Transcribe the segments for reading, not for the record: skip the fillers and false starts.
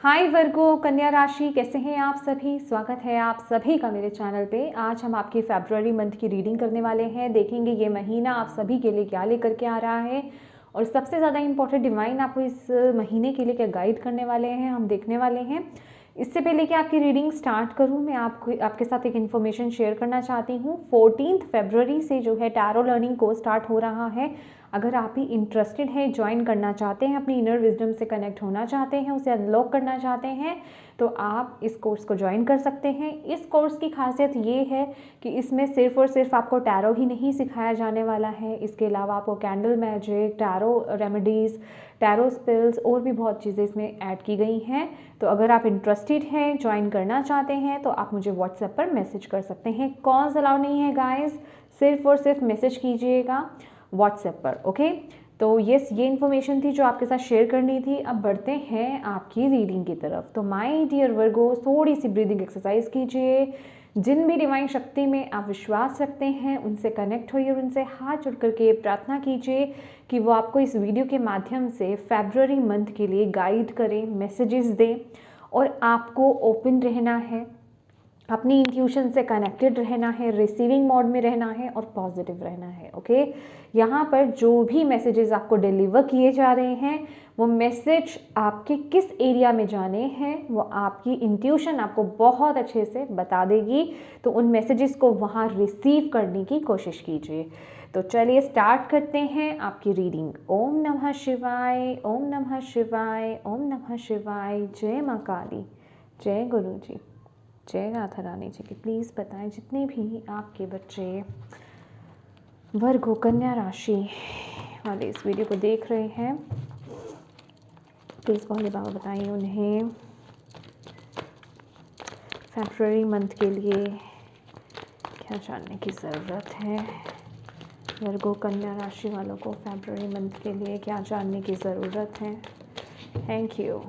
हाय वर्गो कन्या राशि, कैसे हैं आप सभी। स्वागत है आप सभी का मेरे चैनल पे। आज हम आपकी फरवरी मंथ की रीडिंग करने वाले हैं। देखेंगे ये महीना आप सभी के लिए क्या लेकर के आ रहा है और सबसे ज़्यादा इम्पोर्टेंट डिवाइन आपको इस महीने के लिए क्या गाइड करने वाले हैं, हम देखने वाले हैं। इससे पहले कि आपकी रीडिंग स्टार्ट करूं, मैं आपके साथ एक इन्फॉर्मेशन शेयर करना चाहती हूं। 14 फरवरी से जो है टैरो लर्निंग कोर्स स्टार्ट हो रहा है। अगर आप भी इंटरेस्टेड हैं, ज्वाइन करना चाहते हैं, अपनी इनर विजडम से कनेक्ट होना चाहते हैं, उसे अनलॉक करना चाहते हैं, तो आप इस कोर्स को ज्वाइन कर सकते हैं। इस कोर्स की खासियत ये है कि इसमें सिर्फ और सिर्फ आपको टैरो ही नहीं सिखाया जाने वाला है। इसके अलावा आपको candle magic, tarot remedies, tarot spells और भी बहुत चीज़ें इसमें ऐड की गई हैं। तो अगर आप इंटरेस्टेड हैं, ज्वाइन करना चाहते हैं, तो आप मुझे व्हाट्सएप पर मैसेज कर सकते हैं। कॉल्स अलाउ नहीं है गाइस, सिर्फ और सिर्फ मैसेज कीजिएगा व्हाट्सएप पर। ओके, तो ये इन्फॉर्मेशन थी जो आपके साथ शेयर करनी थी। अब बढ़ते हैं आपकी रीडिंग की तरफ। तो माय डियर वर्गो, थोड़ी सी ब्रीदिंग एक्सरसाइज कीजिए। जिन भी डिवाइन शक्ति में आप विश्वास रखते हैं उनसे कनेक्ट होइए और उनसे हाथ जोड़ करके प्रार्थना कीजिए कि वो आपको इस वीडियो के माध्यम से फरवरी मंथ के लिए गाइड करें, मैसेजेस दें। और आपको ओपन रहना है, अपनी इंट्यूशन से कनेक्टेड रहना है, रिसीविंग मोड में रहना है और पॉजिटिव रहना है। ओके, यहाँ पर जो भी मैसेजेस आपको डिलीवर किए जा रहे हैं वो मैसेज आपके किस एरिया में जाने हैं वो आपकी इंट्यूशन आपको बहुत अच्छे से बता देगी। तो उन मैसेजेस को वहाँ रिसीव करने की कोशिश कीजिए। तो चलिए स्टार्ट करते हैं आपकी रीडिंग। ओम नमः शिवाय, ओम नमः शिवाय, ओम नमः शिवाय। जय माँ काली, जय गुरु जी, जय राधा रानी जी की। प्लीज़ बताएं जितने भी आपके बच्चे वर्गो कन्या राशि वाले इस वीडियो को देख रहे हैं, प्लीज़ भोले बाबा बताइए उन्हें फरवरी मंथ के लिए क्या जानने की ज़रूरत है। वर्गो कन्या राशि वालों को फरवरी मंथ के लिए क्या जानने की ज़रूरत है। Thank you.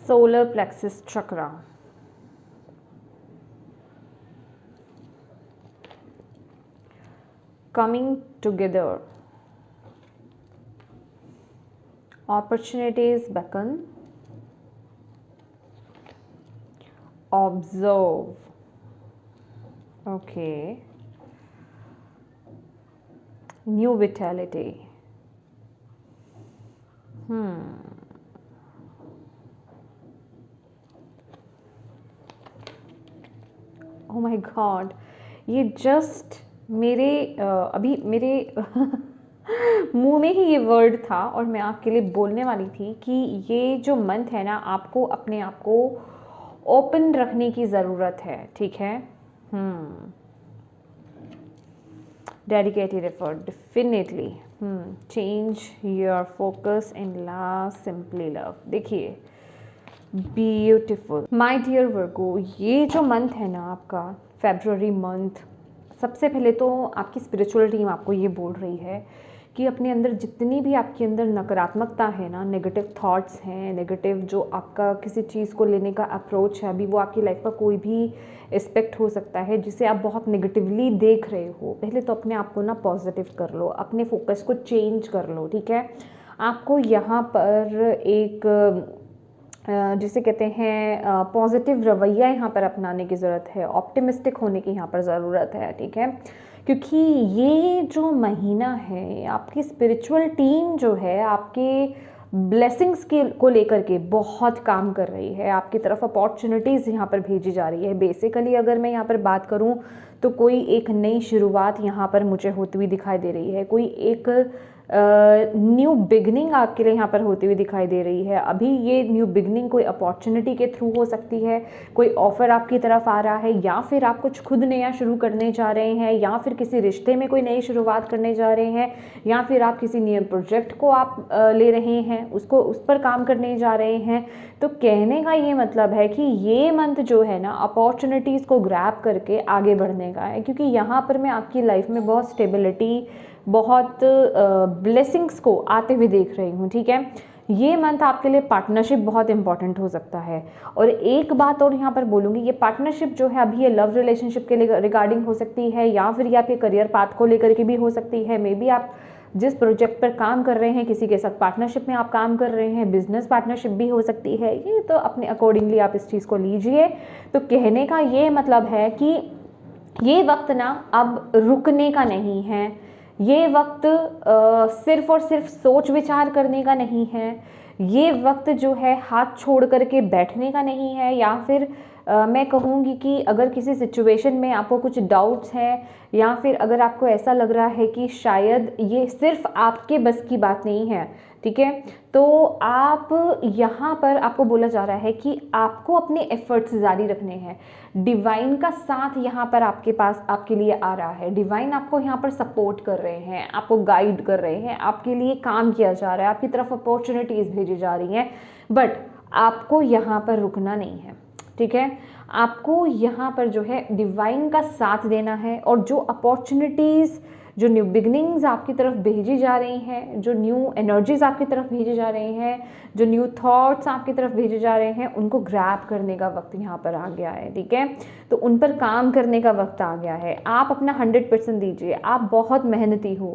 Solar plexus chakra. Coming together. Opportunities beckon. Observe. Okay. New vitality. Oh my God, ये जस्ट मेरे अभी मेरे मुंह में ही ये वर्ड था और मैं आपके लिए बोलने वाली थी कि ये जो मंथ है ना, आपको अपने आप को ओपन रखने की ज़रूरत है। ठीक है, dedicated effort definitely. Change your focus and love, simply love. देखिए, ब्यूटिफुल माय डियर वर्गो, ये जो मंथ है ना आपका फरवरी मंथ, सबसे पहले तो आपकी स्पिरिचुअल टीम आपको ये बोल रही है कि अपने अंदर जितनी भी आपके अंदर नकारात्मकता है ना, नेगेटिव थॉट्स हैं, नेगेटिव जो आपका किसी चीज़ को लेने का अप्रोच है, अभी वो आपकी लाइफ का कोई भी एस्पेक्ट हो सकता है जिसे आप बहुत नेगेटिवली देख रहे हो, पहले तो अपने आप को ना पॉजिटिव कर लो, अपने फोकस को चेंज कर लो। ठीक है, आपको यहाँ पर एक जिसे कहते हैं पॉजिटिव रवैया यहाँ पर अपनाने की ज़रूरत है, ऑप्टिमिस्टिक होने की यहाँ पर ज़रूरत है। ठीक है, क्योंकि ये जो महीना है आपकी स्पिरिचुअल टीम जो है आपके ब्लेसिंग्स के को लेकर के बहुत काम कर रही है, आपकी तरफ अपॉर्चुनिटीज़ यहाँ पर भेजी जा रही है। बेसिकली अगर मैं यहाँ पर बात करूँ तो कोई एक नई शुरुआत यहाँ पर मुझे होती हुई दिखाई दे रही है, कोई एक न्यू बिगनिंग आपके लिए यहाँ पर होती हुई दिखाई दे रही है। अभी ये न्यू बिगनिंग कोई अपॉर्चुनिटी के थ्रू हो सकती है, कोई ऑफर आपकी तरफ आ रहा है, या फिर आप कुछ खुद नया शुरू करने जा रहे हैं, या फिर किसी रिश्ते में कोई नई शुरुआत करने जा रहे हैं, या फिर आप किसी नए प्रोजेक्ट को आप ले रहे हैं, उसको उस पर काम करने जा रहे हैं। तो कहने का ये मतलब है कि ये मंथ जो है ना अपॉर्चुनिटीज़ को ग्रैब करके आगे बढ़ने का है, क्योंकि यहाँ पर मैं आपकी लाइफ में बहुत स्टेबिलिटी, बहुत ब्लेसिंग्स को आते हुए देख रही हूँ। ठीक है, ये मंथ आपके लिए पार्टनरशिप बहुत इंपॉर्टेंट हो सकता है। और एक बात और यहाँ पर बोलूँगी, ये पार्टनरशिप जो है अभी ये लव रिलेशनशिप के लिए रिगार्डिंग हो सकती है, या फिर ये आपके करियर पाथ को लेकर के भी हो सकती है। मे बी आप जिस प्रोजेक्ट पर काम कर रहे हैं किसी के साथ पार्टनरशिप में आप काम कर रहे हैं, बिजनेस पार्टनरशिप भी हो सकती है। ये तो अपने अकॉर्डिंगली आप इस चीज़ को लीजिए। तो कहने का ये मतलब है कि ये वक्त ना अब रुकने का नहीं है, ये वक्त सिर्फ और सिर्फ सोच विचार करने का नहीं है, ये वक्त जो है हाथ छोड़ करके बैठने का नहीं है, या फिर मैं कहूँगी कि अगर किसी सिचुएशन में आपको कुछ डाउट्स हैं, या फिर अगर आपको ऐसा लग रहा है कि शायद ये सिर्फ आपके बस की बात नहीं है, ठीक है, तो आप यहाँ पर आपको बोला जा रहा है कि आपको अपने एफर्ट्स जारी रखने हैं। डिवाइन का साथ यहाँ पर आपके पास आपके लिए आ रहा है, डिवाइन आपको यहाँ पर सपोर्ट कर रहे हैं, आपको गाइड कर रहे हैं, आपके लिए काम किया जा रहा है, आपकी तरफ अपॉर्चुनिटीज़ भेजी जा रही हैं। बट आपको यहाँ पर रुकना नहीं है, ठीक है। आपको यहाँ पर जो है डिवाइन का साथ देना है, और जो अपॉर्चुनिटीज़, जो न्यू बिगनिंग्स आपकी तरफ भेजी जा रही हैं, जो न्यू एनर्जीज आपकी तरफ भेजी जा रही हैं, जो न्यू थॉट्स आपकी तरफ भेजे जा रहे हैं, उनको ग्रैब करने का वक्त यहाँ पर आ गया है, ठीक है। तो उन पर काम करने का वक्त आ गया है। आप अपना 100% दीजिए। आप बहुत मेहनती हो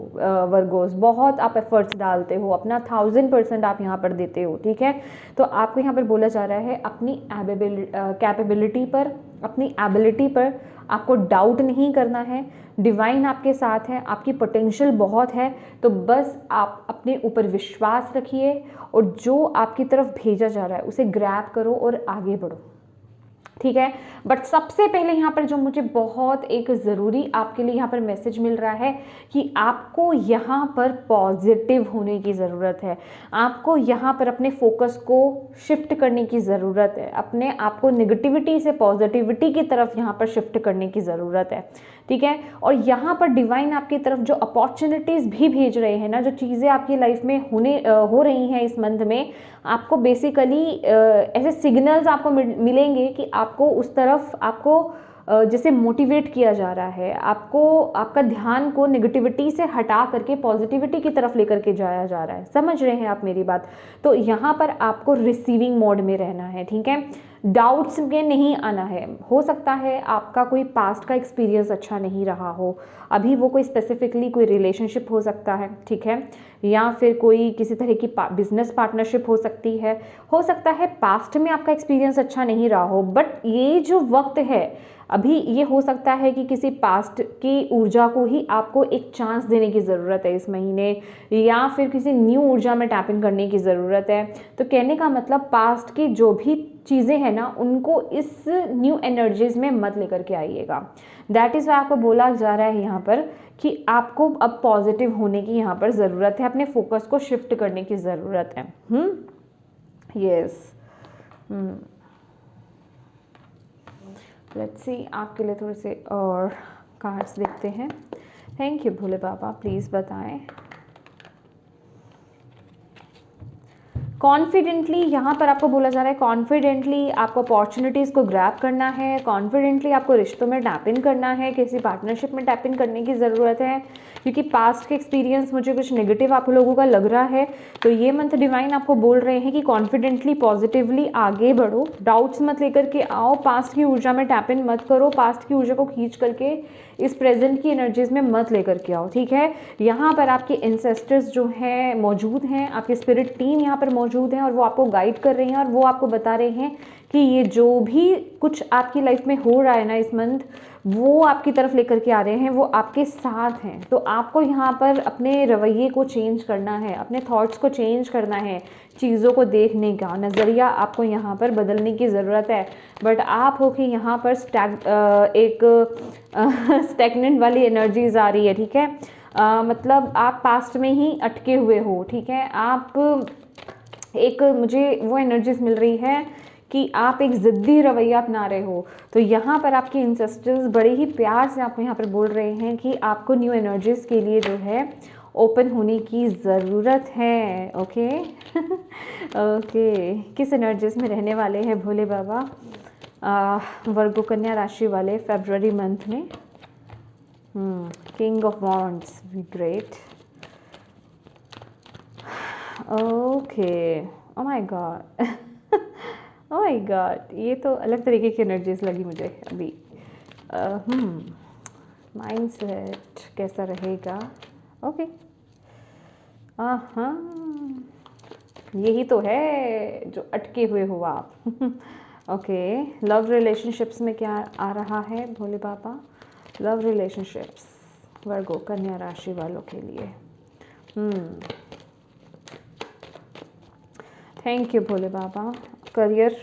वर्गोस, बहुत आप एफर्ट्स डालते हो, अपना 1000% आप यहाँ पर देते हो, ठीक है। तो आपको यहाँ पर बोला जा रहा है अपनी कैपेबिलिटी पर, अपनी एबिलिटी पर आपको डाउट नहीं करना है। डिवाइन आपके साथ है, आपकी पोटेंशियल बहुत है, तो बस आप अपने ऊपर विश्वास रखिए, और जो आपकी तरफ भेजा जा रहा है उसे ग्रैब करो और आगे बढ़ो, ठीक है। बट सबसे पहले यहाँ पर जो मुझे बहुत एक ज़रूरी आपके लिए यहाँ पर मैसेज मिल रहा है कि आपको यहाँ पर पॉजिटिव होने की ज़रूरत है। आपको यहाँ पर अपने फोकस को शिफ्ट करने की ज़रूरत है, अपने आप को नेगेटिविटी से पॉजिटिविटी की तरफ यहाँ पर शिफ्ट करने की ज़रूरत है, ठीक है। और यहाँ पर डिवाइन आपकी तरफ जो अपॉर्चुनिटीज़ भी भेज रहे हैं ना, जो चीज़ें आपकी लाइफ में हो रही हैं इस मंथ में, आपको बेसिकली ऐसे सिग्नल्स आपको मिलेंगे कि आपको उस तरफ आपको जैसे मोटिवेट किया जा रहा है, आपको आपका ध्यान को नेगेटिविटी से हटा करके पॉजिटिविटी की तरफ लेकर के जाया जा रहा है। समझ रहे हैं आप मेरी बात? तो यहाँ पर आपको रिसीविंग मोड में रहना है, ठीक है। डाउट्स में नहीं आना है। हो सकता है आपका कोई पास्ट का एक्सपीरियंस अच्छा नहीं रहा हो, अभी वो कोई स्पेसिफिकली कोई रिलेशनशिप हो सकता है, ठीक है, या फिर कोई किसी तरह की बिजनेस पार्टनरशिप हो सकती है। हो सकता है पास्ट में आपका एक्सपीरियंस अच्छा नहीं रहा हो, बट ये जो वक्त है अभी, ये हो सकता है कि किसी पास्ट की ऊर्जा को ही आपको एक चांस देने की ज़रूरत है इस महीने, या फिर किसी न्यू ऊर्जा में टैप इन करने की ज़रूरत है। तो कहने का मतलब पास्ट की जो भी चीज़ें हैं ना, उनको इस न्यू एनर्जीज में मत लेकर के आइएगा। दैट इज़ वाई आपको बोला जा रहा है यहाँ पर कि आपको अब पॉजिटिव होने की यहाँ पर ज़रूरत है, अपने फोकस को शिफ्ट करने की ज़रूरत है। यस, लेट्स सी, आपके लिए थोड़े से और कार्ड्स देखते हैं। Thank you Bhole Baba, please बताएं। कॉन्फिडेंटली यहाँ पर आपको बोला जा रहा है, कॉन्फिडेंटली आपको अपॉर्चुनिटीज़ को ग्रैब करना है, कॉन्फिडेंटली आपको रिश्तों में टैप इन करना है, किसी पार्टनरशिप में टैप इन करने की ज़रूरत है, क्योंकि पास्ट के एक्सपीरियंस मुझे कुछ नेगेटिव आप लोगों का लग रहा है। तो ये मंथ डिवाइन आपको बोल रहे हैं कि कॉन्फिडेंटली पॉजिटिवली आगे बढ़ो, डाउट्स मत लेकर के आओ, पास्ट की ऊर्जा में टैप इन मत करो, पास्ट की ऊर्जा को खींच करके इस प्रेजेंट की एनर्जीज में मत लेकर के आओ, ठीक है। यहाँ पर आपके एंसेस्टर्स जो हैं मौजूद हैं, आपकी स्पिरिट टीम यहाँ पर मौजूद है, और वो आपको गाइड कर रहे हैं, और वो आपको बता रहे हैं कि ये जो भी कुछ आपकी लाइफ में हो रहा है ना इस मंथ, वो आपकी तरफ लेकर के आ रहे हैं, वो आपके साथ हैं। तो आपको यहाँ पर अपने रवैये को चेंज करना है, अपने थॉट्स को चेंज करना है, चीज़ों को देखने का नज़रिया आपको यहाँ पर बदलने की ज़रूरत है। बट आप हो कि यहाँ पर स्टैग्नेंट वाली एनर्जीज आ रही है, ठीक है। मतलब आप पास्ट में ही अटके हुए हो, ठीक है। आप एक, मुझे वो एनर्जीज मिल रही है कि आप एक ज़िद्दी रवैया अपना रहे हो। तो यहाँ पर आपके इंसेस्टर्स बड़े ही प्यार से आपको यहाँ पर बोल रहे हैं कि आपको न्यू एनर्जीज़ के लिए जो है ओपन होने की ज़रूरत है। ओके ओके, किस एनर्जीज़ में रहने वाले हैं भोले बाबा वर्गो कन्या राशि वाले फरवरी मंथ में? King of wands, great. Okay, oh my God, oh my God, ये तो अलग तरीके की एनर्जीज लगी मुझे अभी। माइंडसेट कैसा रहेगा? ओके, हाँ, यही तो है जो अटके हुए हो आप। ओके, लव रिलेशनशिप्स में क्या आ रहा है भोले बाबा? लव रिलेशनशिप्स वर्गो कन्या राशि वालों के लिए। Thank you Bhole Baba. Career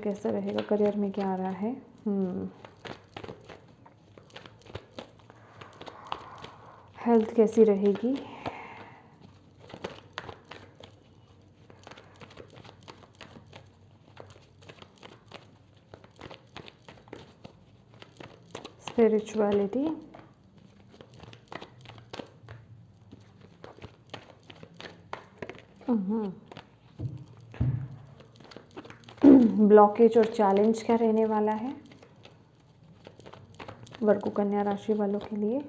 कैसा रहेगा? करियर में क्या आ रहा है? हेल्थ कैसी रहेगी? स्पिरिचुअलिटी, ब्लॉकेज और चैलेंज क्या रहने वाला है वर्गो कन्या राशि वालों के लिए?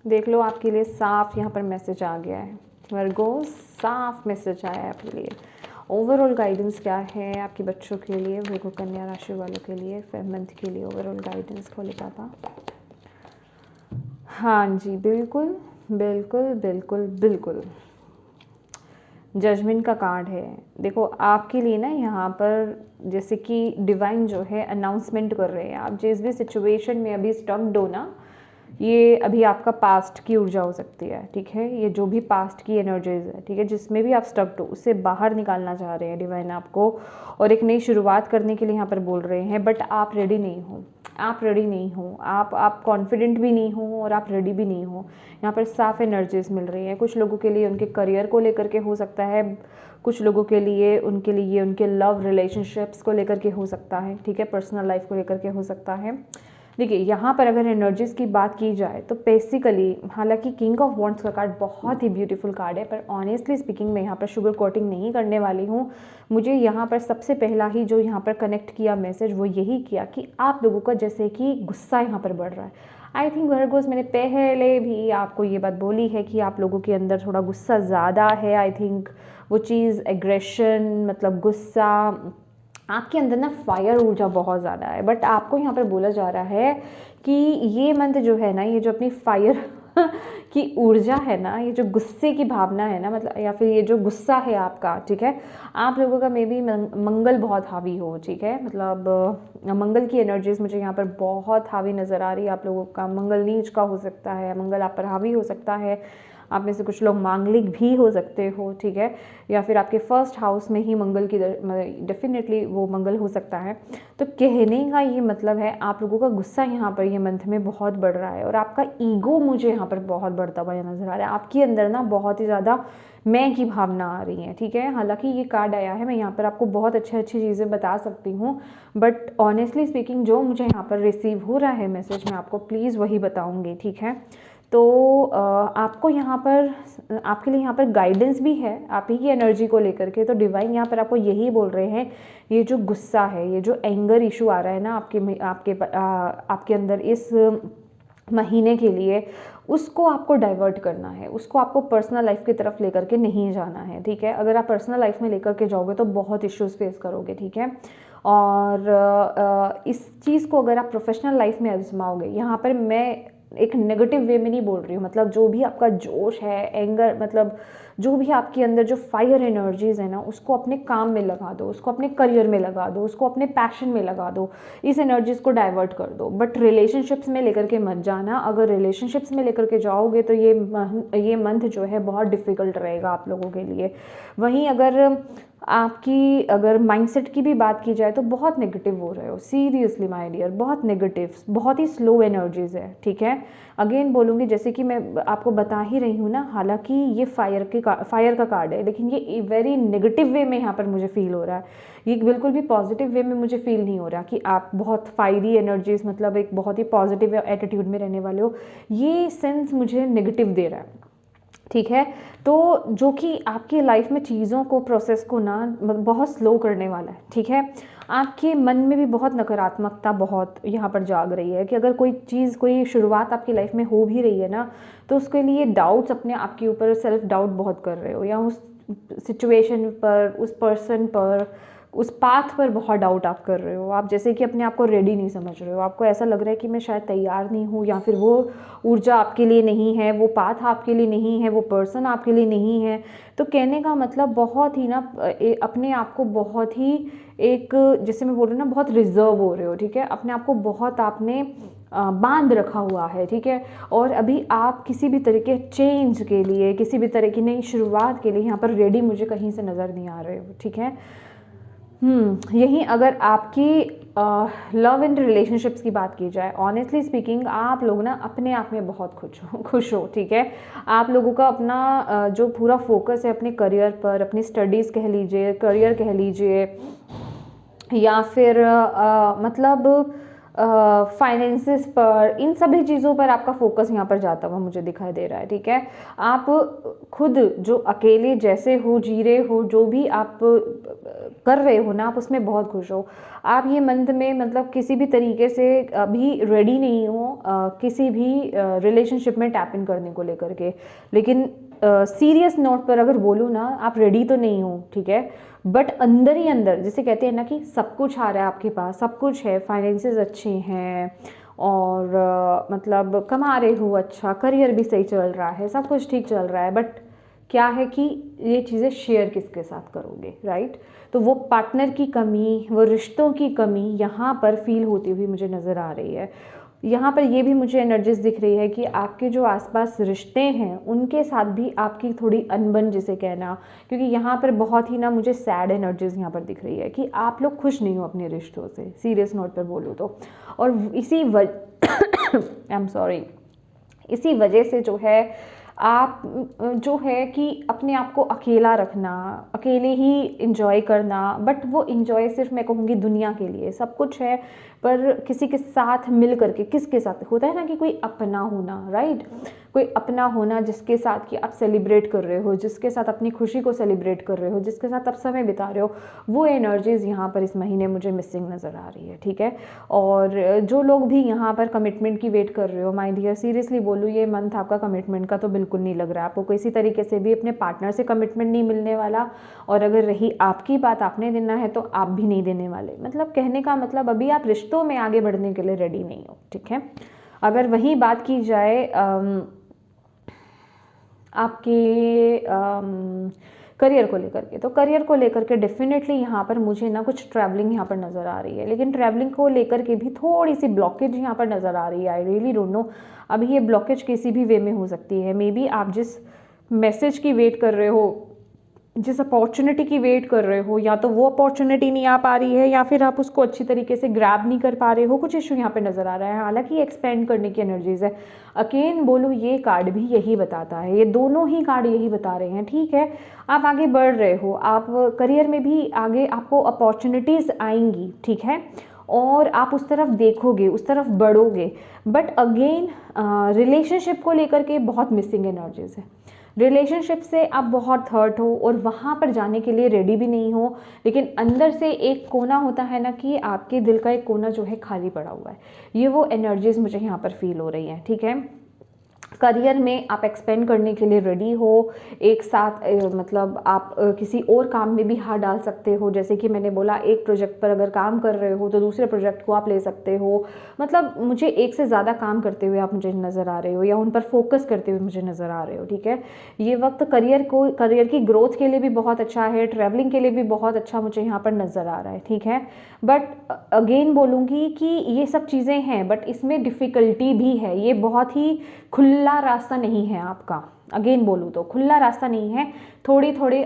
देख लो, आपके लिए साफ यहाँ पर मैसेज आ गया है वर्गो, साफ मैसेज आया है आपके लिए। ओवरऑल गाइडेंस क्या है आपके बच्चों के लिए वर्गो कन्या राशि वालों के लिए 5 मंथ के लिए? ओवरऑल गाइडेंस भोले बाबा। हाँ जी, बिल्कुल बिल्कुल बिल्कुल बिल्कुल, जजमेंट का कार्ड है। देखो आपके लिए ना यहाँ पर जैसे कि डिवाइन जो है अनाउंसमेंट कर रहे हैं, आप जिस भी सिचुएशन में अभी स्टक्ड हो ना, ये अभी आपका पास्ट की ऊर्जा हो सकती है, ठीक है? ये जो भी पास्ट की एनर्जीज है, ठीक है, जिसमें भी आप स्टक्ड हो उससे बाहर निकालना चाह रहे हैं डिवाइन आपको, और एक नई शुरुआत करने के लिए यहाँ पर बोल रहे हैं। बट आप रेडी नहीं हो, आप रेडी नहीं हो, आप कॉन्फिडेंट भी नहीं हो और आप रेडी भी नहीं हो। यहाँ पर साफ एनर्जीज मिल रही है। कुछ लोगों के लिए उनके करियर को लेकर के हो सकता है, कुछ लोगों के लिए उनके लव रिलेशनशिप्स को लेकर के हो सकता है, ठीक है, पर्सनल लाइफ को लेकर के हो सकता है। देखिए यहाँ पर अगर एनर्जीज की बात की जाए तो बेसिकली, हालांकि किंग ऑफ वॉन्ड्स का कार्ड बहुत ही ब्यूटीफुल कार्ड है, पर ऑनेस्टली स्पीकिंग मैं यहाँ पर शुगर कोटिंग नहीं करने वाली हूँ। मुझे यहाँ पर सबसे पहला ही जो यहाँ पर कनेक्ट किया मैसेज वो यही किया कि आप लोगों का जैसे कि गुस्सा यहाँ पर बढ़ रहा है। आई थिंक वर्गोस, मैंने पहले भी आपको ये बात बोली है कि आप लोगों के अंदर थोड़ा गुस्सा ज़्यादा है। आई थिंक वो चीज़ एग्रेशन, मतलब गुस्सा, आपके अंदर ना फायर ऊर्जा बहुत ज़्यादा है। बट आपको यहाँ पर बोला जा रहा है कि ये मंत्र जो है ना, ये जो अपनी फायर की ऊर्जा है ना, ये जो गुस्से की भावना है ना, मतलब या फिर ये जो गुस्सा है आपका, ठीक है, आप लोगों का मे बी मंगल बहुत हावी हो, ठीक है, मतलब मंगल की एनर्जीज मुझे यहाँ पर बहुत हावी नज़र आ रही है। आप लोगों का मंगल नीच का हो सकता है, मंगल आप पर हावी हो सकता है। आप में से कुछ लोग मांगलिक भी हो सकते हो, ठीक है, या फिर आपके फर्स्ट हाउस में ही मंगल की डेफिनेटली वो मंगल हो सकता है। तो कहने का ये मतलब है आप लोगों का गुस्सा यहाँ पर ये मंथ में बहुत बढ़ रहा है, और आपका ईगो मुझे यहाँ पर बहुत बढ़ता हुआ नजर आ रहा है। आपके अंदर ना बहुत ही ज़्यादा मैं की भावना आ रही है, ठीक है। हालांकि ये कार्ड आया है, मैं यहाँ पर आपको बहुत अच्छी चीज़ें बता सकती हूँ, बट ऑनेस्टली स्पीकिंग जो मुझे यहाँ पर रिसीव हो रहा है मैसेज, मैं आपको प्लीज़ वही बताऊँगी, ठीक है। तो आपको यहाँ पर, आपके लिए यहाँ पर गाइडेंस भी है आप ही की एनर्जी को लेकर के। तो डिवाइन यहाँ पर आपको यही बोल रहे हैं, ये जो गुस्सा है, ये जो एंगर इशू आ रहा है ना आपके अंदर इस महीने के लिए, उसको आपको डाइवर्ट करना है, उसको आपको पर्सनल लाइफ की तरफ लेकर के नहीं जाना है, ठीक है। अगर आप पर्सनल लाइफ में लेकर के जाओगे तो बहुत इश्यूज फेस करोगे, ठीक है। और इस चीज़ को अगर आप प्रोफेशनल लाइफ में आजमाओगे, यहाँ पर मैं एक नेगेटिव वे में नहीं बोल रही हूँ, मतलब जो भी आपका जोश है, एंगर, मतलब जो भी आपके अंदर जो फायर एनर्जीज है ना, उसको अपने काम में लगा दो, उसको अपने करियर में लगा दो, उसको अपने पैशन में लगा दो, इस एनर्जीज को डाइवर्ट कर दो। बट रिलेशनशिप्स में लेकर के मत जाना। अगर रिलेशनशिप्स में लेकर के जाओगे तो ये मंथ जो है बहुत डिफिकल्ट रहेगा आप लोगों के लिए। वहीं अगर माइंडसेट की भी बात की जाए तो बहुत नेगेटिव हो रहे हो, सीरियसली माय डियर, बहुत नेगेटिव, बहुत ही स्लो एनर्जीज है, ठीक है। अगेन बोलूँगी, जैसे कि मैं आपको बता ही रही हूँ ना, हालांकि ये फायर का कार्ड है, लेकिन ये वेरी नेगेटिव वे में यहाँ पर मुझे फील हो रहा है। ये बिल्कुल भी पॉजिटिव वे में मुझे फील नहीं हो रहा कि आप बहुत फायरी एनर्जीज, मतलब एक बहुत ही पॉजिटिव एटीट्यूड में रहने वाले हो। ये सेंस मुझे नेगेटिव दे रहा है। ठीक है। तो जो कि आपकी लाइफ में चीज़ों को, प्रोसेस को ना बहुत स्लो करने वाला है, ठीक है। आपके मन में भी बहुत नकारात्मकता बहुत यहाँ पर जाग रही है कि अगर कोई चीज़, कोई शुरुआत आपकी लाइफ में हो भी रही है ना, तो उसके लिए डाउट्स अपने आप के ऊपर, सेल्फ डाउट बहुत कर रहे हो, या उस सिचुएशन पर, उस पर्सन पर, उस पाथ पर बहुत डाउट आप कर रहे हो। आप जैसे कि अपने आप को रेडी नहीं समझ रहे हो, आपको ऐसा लग रहा है कि मैं शायद तैयार नहीं हूँ, या फिर वो ऊर्जा आपके लिए नहीं है, वो पाथ आपके लिए नहीं है, वो पर्सन आपके लिए नहीं है। तो कहने का मतलब बहुत ही ना अपने आप को बहुत ही एक, जैसे मैं बोल रही हूँ ना, बहुत रिजर्व हो रहे हो, ठीक है। अपने आप को बहुत आपने बांध रखा हुआ है, ठीक है। और अभी आप किसी भी तरह के चेंज के लिए, किसी भी तरह की नई शुरुआत के लिए यहाँ पर रेडी मुझे कहीं से नज़र नहीं आ रहे हो, ठीक है। यही अगर आपकी लव एंड रिलेशनशिप्स की बात की जाए, ऑनेस्टली स्पीकिंग आप लोग ना अपने आप में बहुत खुश हो, ठीक है। आप लोगों का अपना जो पूरा फोकस है अपने करियर पर, अपनी स्टडीज़ कह लीजिए, करियर कह लीजिए, या फिर मतलब फाइनेंसेस पर, इन सभी चीज़ों पर आपका फोकस यहाँ पर जाता हुआ मुझे दिखाई दे रहा है, ठीक है। आप खुद जो अकेले जैसे हो, जी रहे हो, जो भी आप कर रहे हो ना, आप उसमें बहुत खुश हो। आप ये मंथ में मतलब किसी भी तरीके से अभी रेडी नहीं हो किसी भी रिलेशनशिप में टैप इन करने को लेकर के, लेकिन सीरियस नोट पर अगर बोलूँ ना, आप रेडी तो नहीं हो, ठीक है। बट अंदर ही अंदर, जैसे कहते हैं ना कि सब कुछ आ रहा है आपके पास, सब कुछ है, फाइनेंसेस अच्छे हैं, और मतलब कमा रहे हो अच्छा, करियर भी सही चल रहा है, सब कुछ ठीक चल रहा है। बट क्या है कि ये चीज़ें शेयर किसके साथ करोगे, राइट। तो वो पार्टनर की कमी, वो रिश्तों की कमी यहाँ पर फील होती हुई मुझे नज़र आ रही है। यहाँ पर ये भी मुझे एनर्जीज दिख रही है कि आपके जो आसपास रिश्ते हैं उनके साथ भी आपकी थोड़ी अनबन जिसे कहना, क्योंकि यहाँ पर बहुत ही ना मुझे सैड एनर्जीज यहाँ पर दिख रही है कि आप लोग खुश नहीं हो अपने रिश्तों से, सीरियस नोट पर बोलूँ तो। और इसी आई एम सॉरी, इसी वजह से जो है आप जो है कि अपने आप को अकेला रखना, अकेले ही इंजॉय करना, बट वो इंजॉय सिर्फ मैं कहूँगी दुनिया के लिए, सब कुछ है पर किसी के साथ मिल करके, किसके साथ होता है ना कि कोई अपना होना, राइट। कोई अपना होना जिसके साथ कि आप सेलिब्रेट कर रहे हो, जिसके साथ अपनी खुशी को सेलिब्रेट कर रहे हो, जिसके साथ आप समय बिता रहे हो, वो एनर्जीज़ यहाँ पर इस महीने मुझे मिसिंग नज़र आ रही है, ठीक है। और जो लोग भी यहाँ पर कमिटमेंट की वेट कर रहे हो, माय डियर, सीरियसली बोलूँ ये मंथ आपका कमिटमेंट का तो बिल्कुल नहीं लग रहा है। आपको किसी तरीके से भी अपने पार्टनर से कमिटमेंट नहीं मिलने वाला, और अगर रही आपकी बात आपने देना है तो आप भी नहीं देने वाले। मतलब कहने का मतलब अभी आप रिश्तों में आगे बढ़ने के लिए रेडी नहीं हो, ठीक है। अगर वही बात की जाए आपके करियर को लेकर के, तो करियर को लेकर के डेफिनेटली यहाँ पर मुझे ना कुछ ट्रैवलिंग यहाँ पर नज़र आ रही है, लेकिन ट्रैवलिंग को लेकर के भी थोड़ी सी ब्लॉकेज यहाँ पर नज़र आ रही है। आई रियली डोंट नो अभी ये ब्लॉकेज किसी भी वे में हो सकती है। मे बी आप जिस मैसेज की वेट कर रहे हो, जिस अपॉर्चुनिटी की वेट कर रहे हो, या तो वो अपॉर्चुनिटी नहीं आ पा रही है, या फिर आप उसको अच्छी तरीके से ग्रैब नहीं कर पा रहे हो, कुछ इशू यहाँ पे नज़र आ रहा है। हालांकि एक्सपेंड करने की एनर्जीज है। अगेन बोलूँ ये कार्ड भी यही बताता है, ये दोनों ही कार्ड यही बता रहे हैं, ठीक है। आप आगे बढ़ रहे हो, आप करियर में भी आगे आपको अपॉर्चुनिटीज़ आएंगी, ठीक है, और आप उस तरफ देखोगे, उस तरफ बढ़ोगे। बट अगेन रिलेशनशिप को लेकर के बहुत मिसिंग एनर्जीज है। रिलेशनशिप से आप बहुत हर्ट हो और वहाँ पर जाने के लिए रेडी भी नहीं हो, लेकिन अंदर से एक कोना होता है ना कि आपके दिल का एक कोना जो है खाली पड़ा हुआ है। ये वो एनर्जीज मुझे यहाँ पर फील हो रही हैं, ठीक है। करियर में आप एक्सपेंड करने के लिए रेडी हो, एक साथ मतलब आप किसी और काम में भी हाथ डाल सकते हो। जैसे कि मैंने बोला, एक प्रोजेक्ट पर अगर काम कर रहे हो तो दूसरे प्रोजेक्ट को आप ले सकते हो। मतलब मुझे एक से ज़्यादा काम करते हुए आप मुझे नज़र आ रहे हो, या उन पर फोकस करते हुए मुझे नज़र आ रहे हो, ठीक है। ये वक्त करियर की ग्रोथ के लिए भी बहुत अच्छा है, ट्रैवलिंग के लिए भी बहुत अच्छा मुझे यहाँ पर नज़र आ रहा है, ठीक है। बट अगेन बोलूँगी कि ये सब चीज़ें हैं, बट इसमें डिफ़िकल्टी भी है। ये बहुत ही खुला रास्ता नहीं है आपका। अगेन बोलूँ तो खुला रास्ता नहीं है। थोड़ी थोड़ी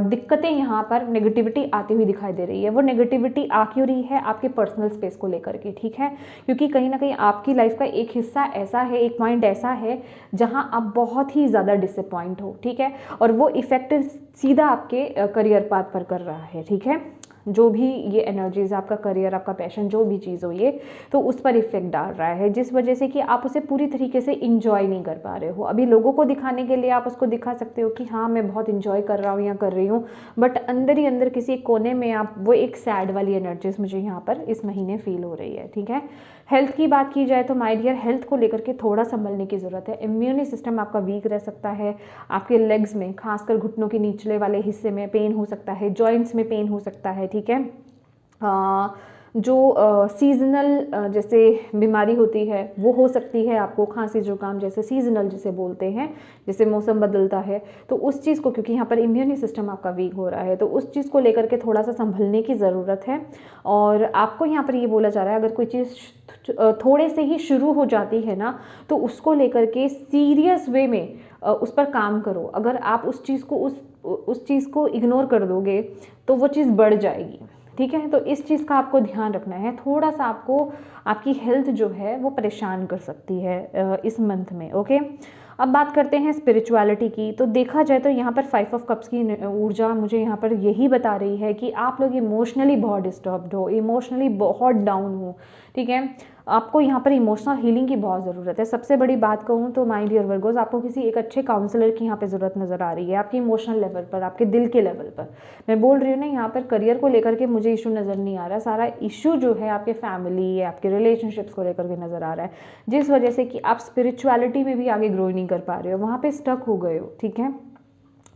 दिक्कतें यहाँ पर नेगेटिविटी आती हुई दिखाई दे रही है। वो नेगेटिविटी आ क्यों रही है? आपके पर्सनल स्पेस को लेकर के, ठीक है। क्योंकि कहीं ना कहीं आपकी लाइफ का एक हिस्सा ऐसा है, एक पॉइंट ऐसा है जहाँ आप बहुत ही ज़्यादा डिसअपॉइंट हो, ठीक है। और वो इफेक्ट सीधा आपके करियर पाथ पर कर रहा है, ठीक है। जो भी ये एनर्जीज, आपका करियर, आपका पैशन, जो भी चीज़ हो ये, तो उस पर इफेक्ट डाल रहा है, जिस वजह से कि आप उसे पूरी तरीके से इंजॉय नहीं कर पा रहे हो। अभी लोगों को दिखाने के लिए आप उसको दिखा सकते हो कि हाँ मैं बहुत इंजॉय कर रहा हूँ या कर रही हूँ, बट अंदर ही अंदर किसी कोने में आप वो एक सैड वाली एनर्जीज मुझे यहाँ पर इस महीने फील हो रही है। ठीक है, हेल्थ की बात की जाए तो माय डियर, हेल्थ को लेकर के थोड़ा संभलने की ज़रूरत है। इम्यूनी सिस्टम आपका वीक रह सकता है, आपके लेग्स में, खासकर घुटनों के निचले वाले हिस्से में पेन हो सकता है, जॉइंट्स में पेन हो सकता है। ठीक है, जो सीजनल जैसे बीमारी होती है वो हो सकती है आपको, खांसी जुकाम जैसे सीजनल जिसे बोलते हैं, जैसे मौसम बदलता है, तो उस चीज़ को, क्योंकि यहाँ पर इम्यूनी सिस्टम आपका वीक हो रहा है, तो उस चीज़ को लेकर के थोड़ा सा संभलने की ज़रूरत है। और आपको यहाँ पर ये बोला जा रहा है, अगर कोई चीज़ थोड़े से ही शुरू हो जाती है ना, तो उसको लेकर के सीरियस वे में उस पर काम करो। अगर आप उस चीज़ को इग्नोर कर दोगे तो वो चीज़ बढ़ जाएगी। ठीक है, तो इस चीज़ का आपको ध्यान रखना है। थोड़ा सा आपको आपकी हेल्थ जो है वो परेशान कर सकती है इस मंथ में। ओके, अब बात करते हैं स्पिरिचुअलिटी की। तो देखा जाए तो यहाँ पर 5 ऑफ कप्स की ऊर्जा मुझे यहाँ पर यही बता रही है कि आप लोग इमोशनली बहुत डिस्टर्ब्ड हो, इमोशनली बहुत डाउन हो। ठीक है, आपको यहाँ पर इमोशनल हीलिंग की बहुत ज़रूरत है। सबसे बड़ी बात कहूँ तो माय डियर वर्गोस, आपको किसी एक अच्छे काउंसलर की यहाँ पे ज़रूरत नज़र आ रही है, आपकी इमोशनल लेवल पर, आपके दिल के लेवल पर। मैं बोल रही हूँ ना, यहाँ पर करियर को लेकर के मुझे इशू नज़र नहीं आ रहा, सारा इशू जो है आपके फैमिली, आपके रिलेशनशिप्स को लेकर के नज़र आ रहा है, जिस वजह से कि आप स्पिरिचुअलिटी में भी आगे ग्रो नहीं कर पा रहे हो, वहाँ पर स्टक हो गए हो। ठीक है,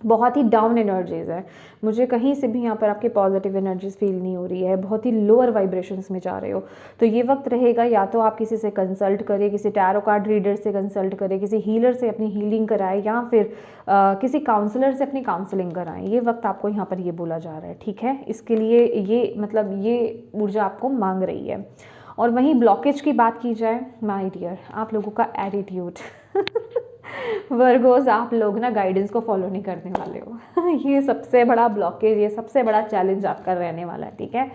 बहुत ही डाउन एनर्जीज़ है, मुझे कहीं से भी यहाँ पर आपके पॉजिटिव एनर्जीज फील नहीं हो रही है, बहुत ही लोअर वाइब्रेशंस में जा रहे हो। तो ये वक्त रहेगा, या तो आप किसी से कंसल्ट करें, किसी टैरो कार्ड रीडर से कंसल्ट करें, किसी हीलर से अपनी हीलिंग कराएं, या फिर किसी काउंसलर से अपनी काउंसलिंग कराएं। ये वक्त आपको यहाँ पर ये बोला जा रहा है। ठीक है, इसके लिए ये मतलब ये ऊर्जा आपको मांग रही है। और वहीं ब्लॉकेज की बात की जाए माय डियर, आप लोगों का एटीट्यूड वर्गोस, आप लोग ना गाइडेंस को फॉलो नहीं करने वाले हो ये सबसे बड़ा ब्लॉकेज, ये सबसे बड़ा चैलेंज आपका रहने वाला है। ठीक है,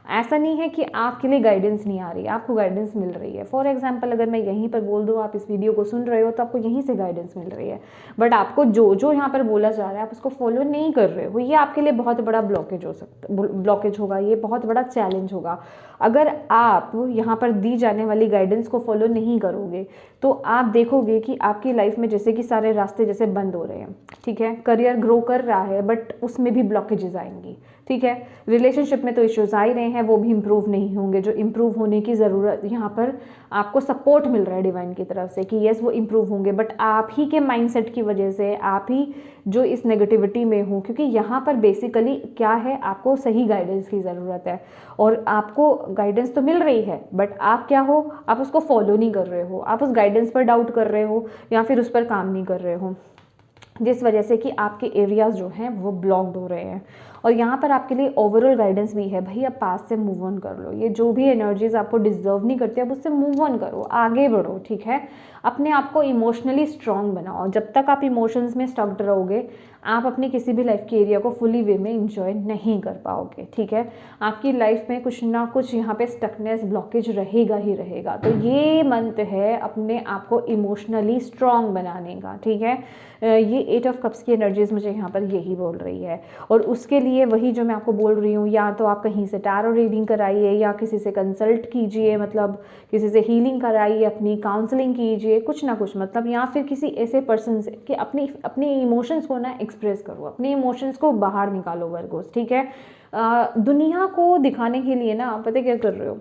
ऐसा नहीं है कि आपके लिए गाइडेंस नहीं आ रही, आपको गाइडेंस मिल रही है। फॉर एग्जांपल, अगर मैं यहीं पर बोल दूँ, आप इस वीडियो को सुन रहे हो तो आपको यहीं से गाइडेंस मिल रही है, बट आपको जो जो यहाँ पर बोला जा रहा है आप उसको फॉलो नहीं कर रहे हो, ये आपके लिए बहुत बड़ा ब्लॉकेज होगा, ये बहुत बड़ा चैलेंज होगा। अगर आप यहाँ पर दी जाने वाली गाइडेंस को फॉलो नहीं करोगे तो आप देखोगे कि आपकी लाइफ में जैसे कि सारे रास्ते जैसे बंद हो रहे हैं। ठीक है, करियर ग्रो कर रहा है बट उसमें भी ब्लॉकेजेस आएंगी। ठीक है, रिलेशनशिप में तो इश्यूज आ ही रहे हैं, वो भी इम्प्रूव नहीं होंगे, जो इम्प्रूव होने की ज़रूरत, यहाँ पर आपको सपोर्ट मिल रहा है डिवाइन की तरफ से कि यस वो इम्प्रूव होंगे, बट आप ही के माइंडसेट की वजह से, आप ही जो इस नेगेटिविटी में हो, क्योंकि यहाँ पर बेसिकली क्या है, आपको सही गाइडेंस की ज़रूरत है। और आपको गाइडेंस तो मिल रही है बट आप क्या हो, आप उसको फॉलो नहीं कर रहे हो, आप उस गाइडेंस पर डाउट कर रहे हो या फिर उस पर काम नहीं कर रहे हो, जिस वजह से कि आपके एरियाज जो हैं वो ब्लॉक्ड हो रहे हैं। और यहाँ पर आपके लिए ओवरऑल गाइडेंस भी है, भाई अब पास से मूव ऑन कर लो, ये जो भी एनर्जीज आपको डिजर्व नहीं करती अब उससे मूव ऑन करो, आगे बढ़ो। ठीक है, अपने आप को इमोशनली स्ट्रांग बनाओ। जब तक आप इमोशंस में स्टक्ड रहोगे आप अपनी किसी भी लाइफ के एरिया को फुली वे में इंजॉय नहीं कर पाओगे। ठीक है, आपकी लाइफ में कुछ ना कुछ यहाँ पे स्टकनेस, ब्लॉकेज रहेगा ही रहेगा। तो ये मंत्र है अपने आप को इमोशनली स्ट्रांग बनाने का। ठीक है, ये 8 ऑफ कप्स की एनर्जीज मुझे यहाँ पर यही बोल रही है। और उसके लिए वही जो मैं आपको बोल रही हूँ, या तो आप कहीं से टैरो रीडिंग कराइए, या किसी से कंसल्ट कीजिए, मतलब किसी से हीलिंग कराइए, अपनी काउंसलिंग कीजिए, कुछ ना कुछ मतलब, या फिर किसी ऐसे पर्सन से कि अपने इमोशंस को ना एक्सप्रेस करो, अपने इमोशंस को बाहर निकालो वर्गोस। ठीक है, दुनिया को दिखाने के लिए ना आप पता क्या कर रहे हो,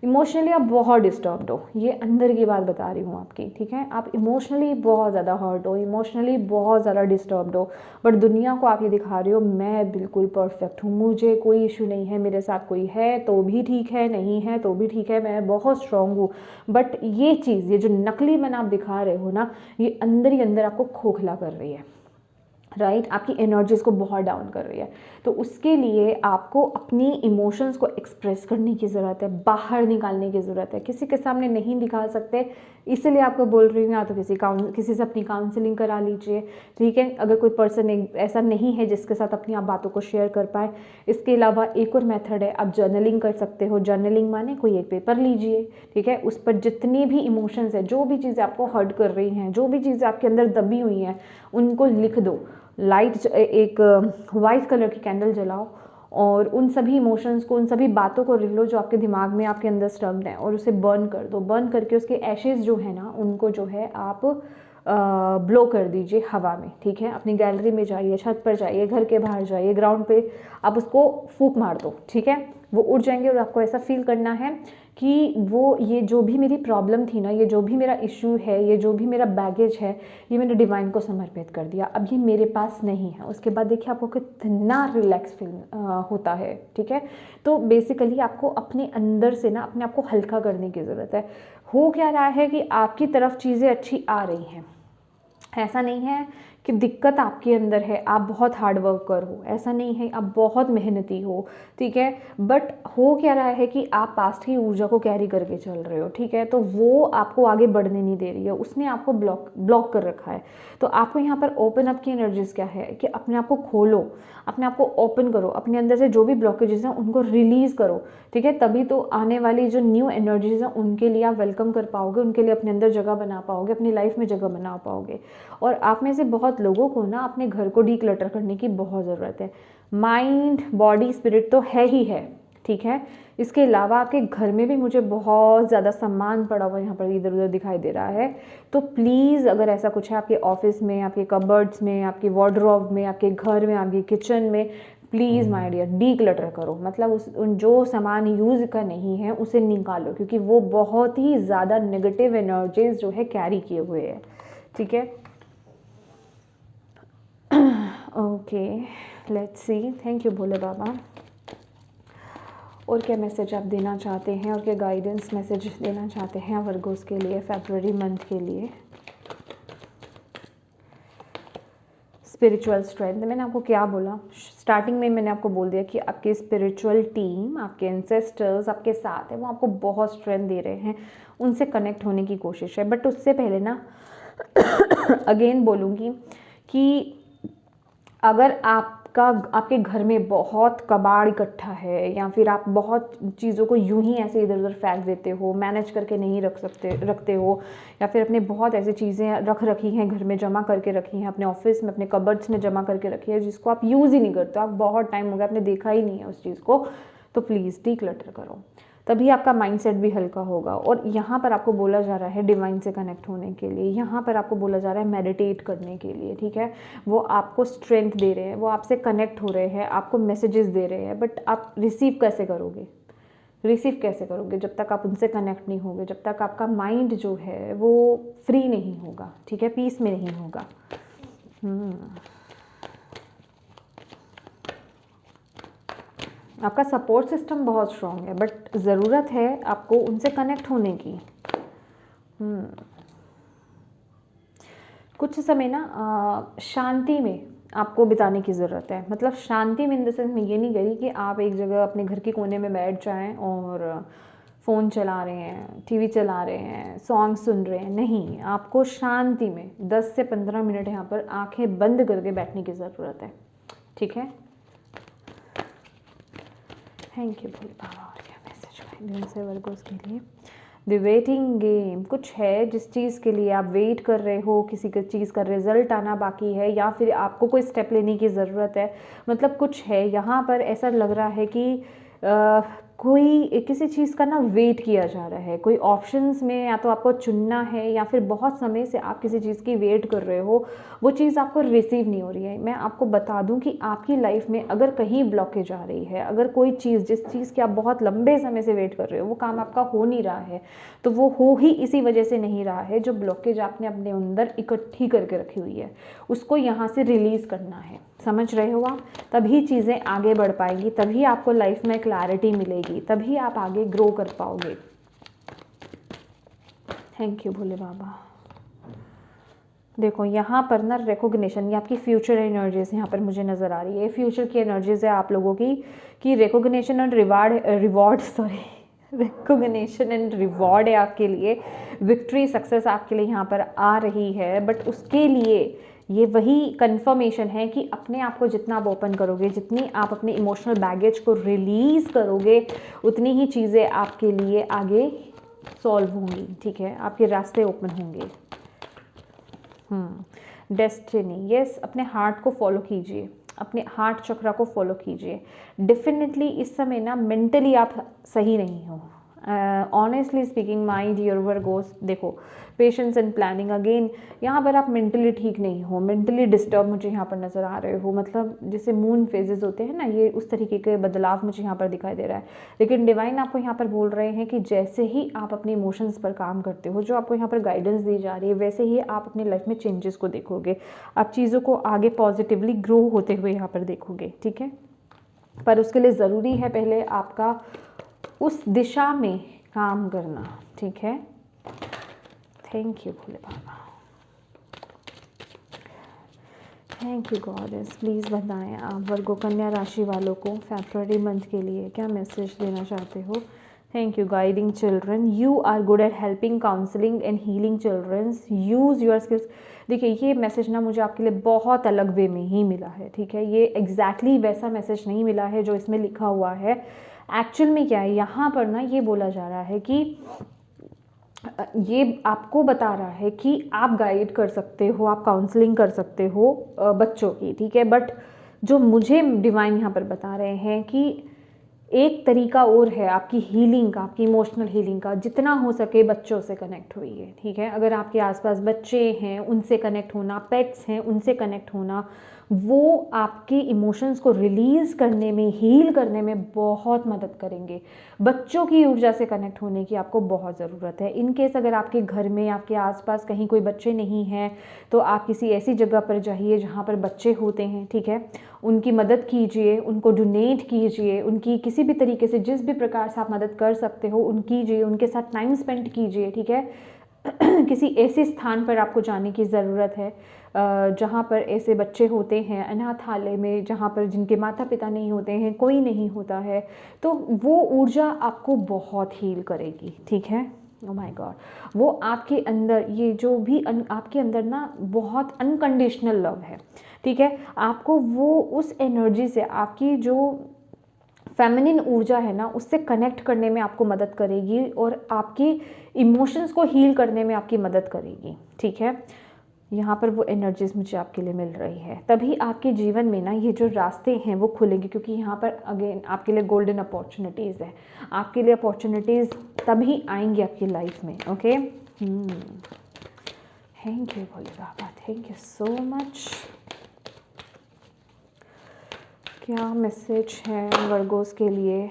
इमोशनली आप बहुत डिस्टर्ब्ड हो, ये अंदर की बात बता रही हूँ आपकी। ठीक है, आप इमोशनली बहुत ज़्यादा हर्ट हो, इमोशनली बहुत ज़्यादा डिस्टर्ब्ड हो, बट दुनिया को आप ये दिखा रहे हो मैं बिल्कुल परफेक्ट हूँ, मुझे कोई इशू नहीं है, मेरे साथ कोई है तो भी ठीक है, नहीं है तो भी ठीक है, मैं बहुत स्ट्रांग हूँ। बट ये चीज़, ये जो नकली मन आप दिखा रहे हो ना, ये अंदर ही अंदर आपको खोखला कर रही है, राइट, आपकी एनर्जीज को बहुत डाउन कर रही है। तो उसके लिए आपको अपनी इमोशंस को एक्सप्रेस करने की ज़रूरत है, बाहर निकालने की ज़रूरत है, किसी के सामने नहीं दिखा सकते, इसलिए आपको बोल रही हूँ या तो किसी से अपनी काउंसलिंग करा लीजिए। ठीक है, अगर कोई पर्सन ऐसा नहीं है जिसके साथ अपनी आप बातों को शेयर कर पाए। इसके अलावा एक और मेथड है, आप जर्नलिंग कर सकते हो। जर्नलिंग माने कोई एक पेपर लीजिए, ठीक है, उस पर जितनी भी इमोशंस है, जो भी चीज़ें आपको हर्ट कर रही हैं, जो भी चीज़ें आपके अंदर दबी हुई हैं, उनको लिख दो। एक वाइट कलर की कैंडल जलाओ और उन सभी इमोशंस को, उन सभी बातों को लिख लो जो आपके दिमाग में आपके अंदर स्टक्ड है, और उसे बर्न कर दो। बर्न करके उसके एशेज़ जो है ना, उनको जो है आप ब्लो कर दीजिए हवा में, ठीक है। अपनी गैलरी में जाइए, छत पर जाइए, घर के बाहर जाइए, ग्राउंड पे आप उसको फूंक मार दो, ठीक है। वो उड़ जाएंगे और आपको ऐसा फील करना है कि वो, ये जो भी मेरी प्रॉब्लम थी ना, ये जो भी मेरा इशू है, ये जो भी मेरा बैगेज है, ये मैंने डिवाइन को समर्पित कर दिया, अब ये मेरे पास नहीं है। उसके बाद देखिए आपको कितना रिलैक्स फील होता है, ठीक है। तो बेसिकली आपको अपने अंदर से ना अपने आप को हल्का करने की ज़रूरत है। हो क्या रहा है कि आपकी तरफ चीज़ें अच्छी आ रही हैं, ऐसा नहीं है कि दिक्कत आपके अंदर है, आप बहुत हार्ड वर्कर हो, ऐसा नहीं है, आप बहुत मेहनती हो, ठीक है। बट हो क्या रहा है कि आप पास्ट की ऊर्जा को कैरी करके चल रहे हो, ठीक है। तो वो आपको आगे बढ़ने नहीं दे रही है, उसने आपको ब्लॉक कर रखा है। तो आपको यहाँ पर ओपन अप की एनर्जीज क्या है कि अपने आप को खोलो, अपने आप को ओपन करो, अपने अंदर से जो भी ब्लॉकेजेस हैं उनको रिलीज़ करो, ठीक है। तभी तो आने वाली जो न्यू एनर्जीज हैं उनके लिए आप वेलकम कर पाओगे, उनके लिए अपने अंदर जगह बना पाओगे, अपनी लाइफ में जगह बना पाओगे। और आप में से बहुत लोगों को ना अपने घर को डीक्लटर करने की बहुत ज़रूरत है। माइंड, बॉडी, स्पिरिट तो है ही है, ठीक है। इसके अलावा आपके घर में भी मुझे बहुत ज़्यादा सामान पड़ा हुआ यहाँ पर इधर उधर दिखाई दे रहा है। तो प्लीज़ अगर ऐसा कुछ है आपके ऑफिस में, आपके कबर्ड्स में, आपके वार्डरोब में, आपके घर में, आपके किचन में, प्लीज़ माय डियर डीक्लटर करो। मतलब उन जो सामान यूज़ का नहीं है उसे निकालो, क्योंकि वो बहुत ही ज़्यादा नेगेटिव एनर्जीज जो है कैरी किए हुए है, ठीक है। Okay, let's see. Thank you Bhole Baba. और क्या मैसेज आप देना चाहते हैं, और क्या गाइडेंस मैसेज देना चाहते हैं वर्गोस के लिए फरवरी मंथ के लिए। स्पिरिचुअल स्ट्रेंथ, मैंने आपको क्या बोला स्टार्टिंग में, मैंने आपको बोल दिया कि आपकी स्पिरिचुअल टीम, आपके एंसेस्टर्स आपके साथ है, वो आपको बहुत स्ट्रेंथ दे रहे हैं, उनसे कनेक्ट होने की कोशिश है। बट उससे पहले ना अगेन बोलूँगी कि अगर आपके घर में बहुत कबाड़ इकट्ठा है, या फिर आप बहुत चीज़ों को यूं ही ऐसे इधर उधर फेंक देते हो, मैनेज करके नहीं रखते हो, या फिर अपने बहुत ऐसी चीज़ें रख रखी हैं घर में, जमा करके रखी हैं, अपने ऑफिस में, अपने कबर्ड्स में जमा करके रखी है, जिसको आप यूज़ ही नहीं करते, आप बहुत टाइम हो गया आपने देखा ही नहीं है उस चीज़ को, तो प्लीज़ डीक्लटर करो, तभी आपका माइंडसेट भी हल्का होगा। और यहाँ पर आपको बोला जा रहा है डिवाइन से कनेक्ट होने के लिए, यहाँ पर आपको बोला जा रहा है मेडिटेट करने के लिए, ठीक है। वो आपको स्ट्रेंथ दे रहे हैं, वो आपसे कनेक्ट हो रहे हैं, आपको मैसेजेस दे रहे हैं, बट आप रिसीव कैसे करोगे? रिसीव कैसे करोगे जब तक आप उनसे कनेक्ट नहीं होगे, जब तक आपका माइंड जो है वो फ्री नहीं होगा, ठीक है, पीस में नहीं होगा। आपका सपोर्ट सिस्टम बहुत स्ट्रॉन्ग है, बट ज़रूरत है आपको उनसे कनेक्ट होने की। कुछ समय ना शांति में आपको बिताने की ज़रूरत है। मतलब शांति में इन द सेंस मैं ये नहीं करी कि आप एक जगह अपने घर के कोने में बैठ जाएं और फ़ोन चला रहे हैं, टीवी चला रहे हैं, सॉन्ग सुन रहे हैं, नहीं, आपको शांति में 10 से 15 मिनट यहाँ पर आंखें बंद करके बैठने की ज़रूरत है, ठीक है। Thank you Bhole Baba. और क्या मैसेज गाइडेंस है वर्गोस के लिए? द वेटिंग गेम, कुछ है जिस चीज़ के लिए आप वेट कर रहे हो, किसी चीज़ का रिजल्ट आना बाकी है, या फिर आपको कोई स्टेप लेने की ज़रूरत है। मतलब कुछ है यहाँ पर, ऐसा लग रहा है कि कोई किसी चीज़ का ना वेट किया जा रहा है, कोई ऑप्शंस में या तो आपको चुनना है, या फिर बहुत समय से आप किसी चीज़ की वेट कर रहे हो, वो चीज़ आपको रिसीव नहीं हो रही है। मैं आपको बता दूं कि आपकी लाइफ में अगर कहीं ब्लॉकेज आ रही है, अगर कोई चीज़ जिस चीज़ की आप बहुत लंबे समय से वेट कर रहे हो वो काम आपका हो नहीं रहा है, तो वो हो ही इसी वजह से नहीं रहा है, जो ब्लॉकेज आपने अपने अंदर इकट्ठी करके रखी हुई है, उसको यहाँ से रिलीज़ करना है। समझ रहे हो आप? तभी चीज़ें आगे बढ़ पाएंगी, तभी आपको लाइफ में क्लैरिटी मिलेगी, तभी आप आगे ग्रो कर पाओगे। थैंक यू भोले बाबा। देखो यहाँ पर ना रिकॉग्निशन, ये आपकी फ्यूचर एनर्जीज यहाँ पर मुझे नज़र आ रही है, फ्यूचर की एनर्जीज है आप लोगों की कि रिकॉग्निशन और रिवॉर्ड रिकॉग्निशन एंड रिवॉर्ड है आपके लिए, विक्ट्री सक्सेस आपके लिए यहाँ पर आ रही है। बट उसके लिए ये वही कंफर्मेशन है कि अपने आप को जितना आप ओपन करोगे, जितनी आप अपने इमोशनल बैगेज को रिलीज़ करोगे, उतनी ही चीज़ें आपके लिए आगे सॉल्व होंगी, ठीक है, आपके रास्ते ओपन होंगे। डेस्टिनी, यस, अपने हार्ट को फॉलो कीजिए, अपने हार्ट चक्रा को फॉलो कीजिए। डेफिनेटली इस समय ना मेंटली आप सही नहीं हो। Honestly speaking my dear Virgos, देखो पेशेंस एंड प्लानिंग, अगेन यहाँ पर आप मेंटली ठीक नहीं हो, मेंटली डिस्टर्ब मुझे यहाँ पर नज़र आ रहे हो। मतलब जैसे मून फेजेस होते हैं ना, ये उस तरीके के बदलाव मुझे यहाँ पर दिखाई दे रहा है। लेकिन डिवाइन आपको यहाँ पर बोल रहे हैं कि जैसे ही आप अपने इमोशंस पर काम करते हो, जो आपको यहाँ पर गाइडेंस दी जा रही है, वैसे ही आप अपनी लाइफ में चेंजेस को देखोगे। आप चीज़ों को आगे पॉजिटिवली ग्रो होते हुए यहाँ पर देखोगे, ठीक है। पर उसके लिए ज़रूरी है पहले आपका उस दिशा में काम करना, ठीक है। Thank you Bhole Baba, thank you goddess. Please बताएं आप वर्गो कन्या राशि वालों को फरवरी मंथ के लिए क्या मैसेज देना चाहते हो। Thank you guiding children, you are good at helping, counselling and healing childrens, use your skills. देखिए ये मैसेज ना मुझे आपके लिए बहुत अलग वे में ही मिला है, ठीक है। ये एग्जैक्टली वैसा मैसेज नहीं मिला है जो इसमें लिखा हुआ है। एक्चुअल में क्या है यहाँ पर ना, ये बोला जा रहा है कि ये आपको बता रहा है कि आप गाइड कर सकते हो, आप काउंसलिंग कर सकते हो बच्चों की, ठीक है। बट जो मुझे डिवाइन यहाँ पर बता रहे हैं कि एक तरीका और है आपकी हीलिंग का, आपकी इमोशनल हीलिंग का, जितना हो सके बच्चों से कनेक्ट होइए, ठीक है। अगर आपके आसपास बच्चे हैं उनसे कनेक्ट होना, पेट्स हैं उनसे कनेक्ट होना, वो आपके इमोशंस को रिलीज़ करने में, हील करने में बहुत मदद करेंगे। बच्चों की ऊर्जा से कनेक्ट होने की आपको बहुत ज़रूरत है। इन केस अगर आपके घर में, आपके आसपास कहीं कोई बच्चे नहीं हैं, तो आप किसी ऐसी जगह पर जाइए जहाँ पर बच्चे होते हैं, ठीक है। उनकी मदद कीजिए, उनको डोनेट कीजिए, उनकी किसी भी तरीके से जिस भी प्रकार से आप मदद कर सकते हो उन कीजिए, उनके साथ टाइम स्पेंड कीजिए, ठीक है। किसी ऐसे स्थान पर आपको जाने की ज़रूरत है जहाँ पर ऐसे बच्चे होते हैं, अनाथालय में, जहाँ पर जिनके माता पिता नहीं होते हैं, कोई नहीं होता है, तो वो ऊर्जा आपको बहुत हील करेगी, ठीक है। ओह माय गॉड, वो आपके अंदर ये जो भी आपके अंदर ना बहुत अनकंडीशनल लव है, ठीक है। आपको वो उस एनर्जी से, आपकी जो फेमिनिन ऊर्जा है ना, उससे कनेक्ट करने में आपको मदद करेगी और आपकी इमोशंस को हील करने में आपकी मदद करेगी, ठीक है। यहाँ पर वो एनर्जीज मुझे आपके लिए मिल रही है, तभी आपके जीवन में ना ये जो रास्ते हैं वो खुलेंगे, क्योंकि यहाँ पर अगेन आपके लिए गोल्डन अपॉर्चुनिटीज़ है। आपके लिए अपॉर्चुनिटीज़ तभी आएंगी आपकी लाइफ में, okay. Thank you Bhole Baba, thank you so much. क्या मैसेज है वर्गोस के लिए।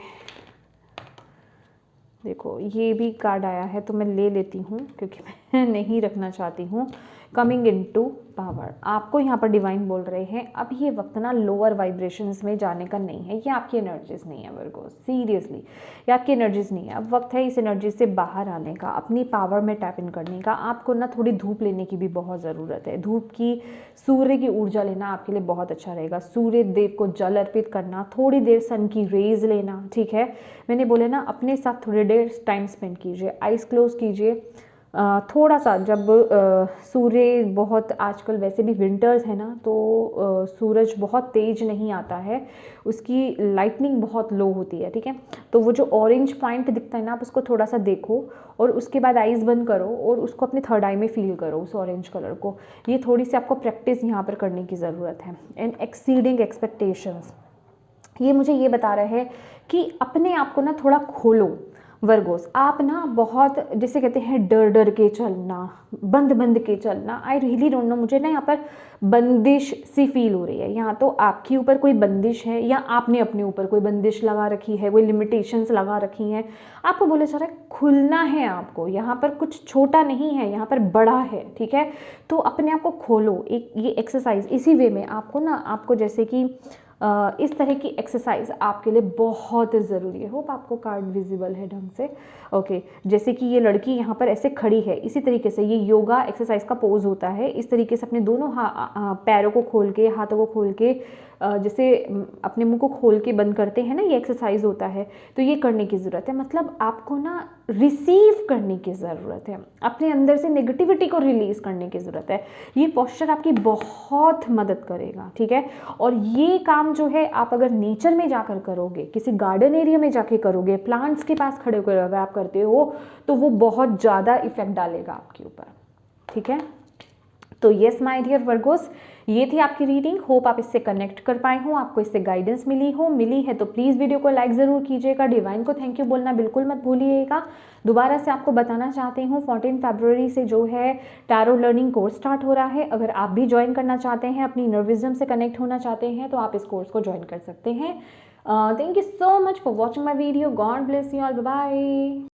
देखो ये भी कार्ड आया है तो मैं ले लेती हूँ क्योंकि मैं नहीं रखना चाहती हूँ। कमिंग इनटू पावर, आपको यहाँ पर डिवाइन बोल रहे हैं अब ये वक्त ना लोअर वाइब्रेशंस में जाने का नहीं है। ये आपकी एनर्जीज नहीं है वर्गो, सीरियसली ये आपकी एनर्जीज नहीं है। अब वक्त है इस एनर्जी से बाहर आने का, अपनी पावर में टैप इन करने का। आपको ना थोड़ी धूप लेने की भी बहुत ज़रूरत है। धूप की, सूर्य की ऊर्जा लेना आपके लिए बहुत अच्छा रहेगा। सूर्य देव को जल अर्पित करना, थोड़ी देर सन की रेज लेना, ठीक है। मैंने बोले ना अपने साथ थोड़ी देर टाइम स्पेंड कीजिए, आइज़ क्लोज कीजिए। थोड़ा सा जब सूर्य बहुत, आजकल वैसे भी विंटर्स है ना, तो सूरज बहुत तेज नहीं आता है, उसकी लाइटनिंग बहुत लो होती है, ठीक है। तो वो जो ऑरेंज पॉइंट दिखता है ना, आप उसको थोड़ा सा देखो और उसके बाद आइज़ बंद करो और उसको अपने थर्ड आई में फील करो, उस ऑरेंज कलर को। ये थोड़ी सी आपको प्रैक्टिस यहाँ पर करने की ज़रूरत है। एंड एक्सीडिंग एक्सपेक्टेशंस, ये मुझे ये बता रहे हैं कि अपने आप को ना थोड़ा खोलो वर्गोस। आप ना बहुत, जिसे कहते हैं डर डर के चलना, बंद बंद के चलना, आई रियली डोंट नो, मुझे ना यहाँ पर बंदिश सी फील हो रही है। यहाँ तो आपके ऊपर कोई बंदिश है या आपने अपने ऊपर कोई बंदिश लगा रखी है, कोई लिमिटेशंस लगा रखी हैं। आपको बोला जा रहा है खुलना है आपको, यहाँ पर कुछ छोटा नहीं है, यहाँ पर बड़ा है, ठीक है। तो अपने आप को खोलो। एक ये एक्सरसाइज इसी वे में आपको ना, आपको जैसे कि इस तरह की एक्सरसाइज आपके लिए बहुत ज़रूरी है। होप आपको कार्ड विजिबल है ढंग से, ओके। जैसे कि ये लड़की यहाँ पर ऐसे खड़ी है, इसी तरीके से ये योगा एक्सरसाइज का पोज होता है। इस तरीके से अपने दोनों पैरों को खोल के, हाथों को खोल के, जैसे अपने मुंह को खोल के बंद करते हैं ना, ये एक्सरसाइज होता है। तो ये करने की ज़रूरत है। मतलब आपको ना रिसीव करने की ज़रूरत है, अपने अंदर से नेगेटिविटी को रिलीज़ करने की ज़रूरत है। ये पोस्चर आपकी बहुत मदद करेगा, ठीक है। और ये काम जो है आप अगर नेचर में जाकर करोगे, किसी गार्डन एरिया में जाके करोगे, प्लांट्स के पास खड़े होकर अगर आप करते हो, तो वो बहुत ज़्यादा इफेक्ट डालेगा आपके ऊपर, ठीक है। तो येस माय डियर वर्गोस, ये थी आपकी रीडिंग। होप आप इससे कनेक्ट कर पाए हो, आपको इससे गाइडेंस मिली है तो प्लीज़ वीडियो को लाइक ज़रूर कीजिएगा। डिवाइन को थैंक यू बोलना बिल्कुल मत भूलिएगा। दोबारा से आपको बताना चाहती हूँ 14 फरवरी से जो है टैरो लर्निंग कोर्स स्टार्ट हो रहा है। अगर आप भी ज्वाइन करना चाहते हैं, अपनी इनर विजडम से कनेक्ट होना चाहते हैं, तो आप इस कोर्स को ज्वाइन कर सकते हैं। Thank you so much for watching my video. God bless you all, bye bye.